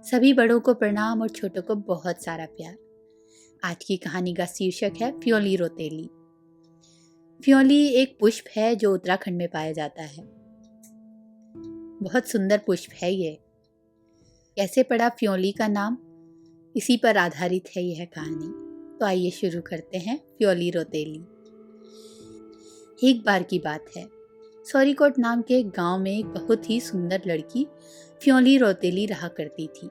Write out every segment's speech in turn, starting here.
सभी बड़ों को प्रणाम और छोटों को बहुत सारा प्यार। आज की कहानी का शीर्षक है फ्योली रोतेली। फ्योली एक पुष्प है जो उत्तराखंड में पाया जाता है। बहुत सुंदर पुष्प है ये। कैसे पड़ा फ्योली का नाम, इसी पर आधारित है यह कहानी। तो आइए शुरू करते हैं। फ्योली रोतेली। एक बार की बात है, सौरीकोट नाम के एक गांव में एक बहुत ही सुंदर लड़की फ्योली रोतेली रहा करती थी।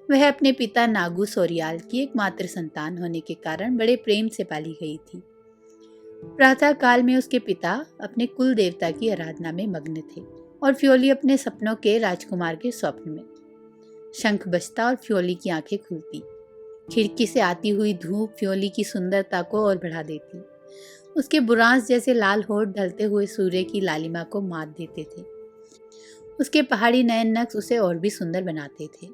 वह अपने पिता नागू सोरियाल की एकमात्र संतान होने के कारण बड़े प्रेम से पाली गई थी। प्रातः काल में उसके पिता अपने कुल देवता की आराधना में मग्न थे और फ्योली अपने सपनों के राजकुमार के स्वप्न में। शंख बजता और फ्योली की आंखें खुलती। खिड़की से आती हुई धूप फ्योली की सुंदरता को और बढ़ा देती। उसके बुरांस जैसे लाल होठ ढलते हुए सूर्य की लालिमा को मात देते थे। उसके पहाड़ी नयन नक्श उसे और भी सुंदर बनाते थे।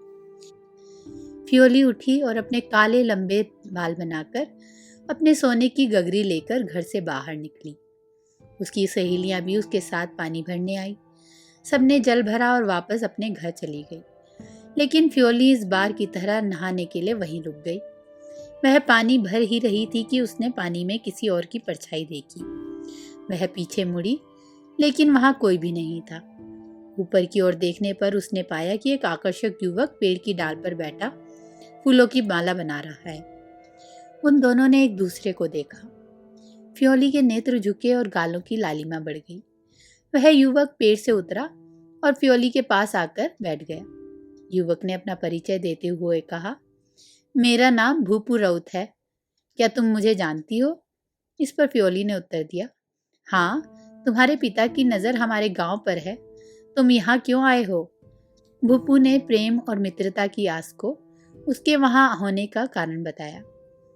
फ्योली उठी और अपने काले लंबे बाल बनाकर अपने सोने की गगरी लेकर घर से बाहर निकली। उसकी सहेलियां भी उसके साथ पानी भरने आई। सबने जल भरा और वापस अपने घर चली गई। लेकिन फ्योली इस बार की तरह नहाने के लिए वहीं रुक गई। वह पानी भर ही रही थी कि उसने पानी में किसी और की परछाई देखी। वह पीछे मुड़ी, लेकिन वहां कोई भी नहीं था। ऊपर की ओर देखने पर उसने पाया कि एक आकर्षक युवक पेड़ की डाल पर बैठा फूलों की माला बना रहा है। उन दोनों ने एक दूसरे को देखा। फ्योली के नेत्र झुके और गालों की लालिमा बढ़ गई। वह युवक पेड़ से उतरा और फ्योली के पास आकर बैठ गया। युवक ने अपना परिचय देते हुए कहा, मेरा नाम भूपू राउत है। क्या तुम मुझे जानती हो? इस पर फ्योली ने उत्तर दिया, हाँ, तुम्हारे पिता की नज़र हमारे गांव पर है। तुम यहाँ क्यों आए हो? भूपू ने प्रेम और मित्रता की आस को उसके वहां होने का कारण बताया।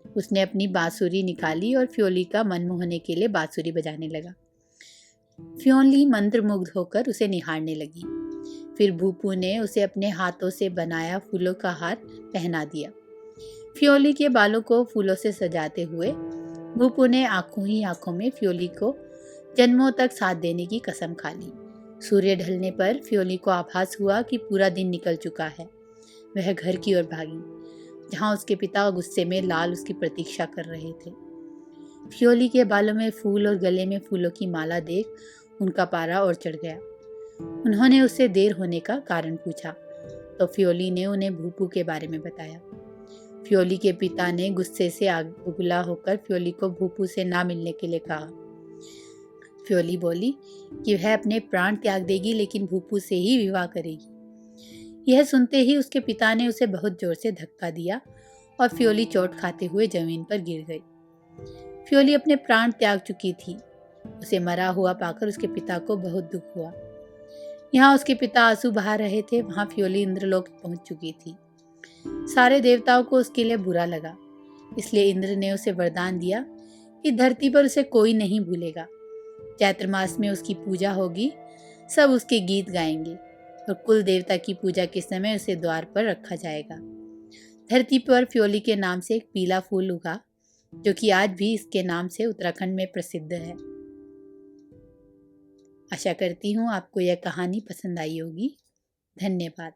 उसने अपनी बांसुरी निकाली और फ्योली का मन मोहने के लिए बांसुरी बजाने लगा। फ्योली मंत्रमुग्ध होकर उसे निहारने लगी। फिर भूपू ने उसे अपने हाथों से बनाया फूलों का हार पहना दिया। फ्योली के बालों को फूलों से सजाते हुए भूपू ने आंखों ही आंखों में फ्योली को जन्मों तक साथ देने की कसम खा ली। सूर्य ढलने पर फ्योली को आभास हुआ कि पूरा दिन निकल चुका है। वह घर की ओर भागी, जहां उसके पिता गुस्से में लाल उसकी प्रतीक्षा कर रहे थे। फ्योली के बालों में फूल और गले में फूलों की माला देख उनका पारा और चढ़ गया। उन्होंने उससे देर होने का कारण पूछा तो फ्योली ने उन्हें भूपू के बारे में बताया। फ्योली के पिता ने गुस्से से आग उगला होकर फ्योली को भूपू से ना मिलने के लिए कहा। फ्योली बोली कि वह अपने प्राण त्याग देगी, लेकिन भूपू से ही विवाह करेगी। यह सुनते ही उसके पिता ने उसे बहुत जोर से धक्का दिया और फ्योली चोट खाते हुए जमीन पर गिर गई। फ्योली अपने प्राण त्याग चुकी थी। उसे मरा हुआ पाकर उसके पिता को बहुत दुख हुआ। यहाँ उसके पिता आंसू बहा रहे थे, वहां फ्योली इंद्रलोक पहुंच चुकी थी। सारे देवताओं को उसके लिए बुरा लगा, इसलिए इंद्र ने उसे वरदान दिया कि धरती पर उसे कोई नहीं भूलेगा। चैत्र मास में उसकी पूजा होगी, सब उसके गीत गाएंगे और कुल देवता की पूजा के समय उसे द्वार पर रखा जाएगा। धरती पर फ्योली के नाम से एक पीला फूल उगा, जो कि आज भी इसके नाम से उत्तराखंड में प्रसिद्ध है। आशा करती हूँ आपको यह कहानी पसंद आई होगी। धन्यवाद।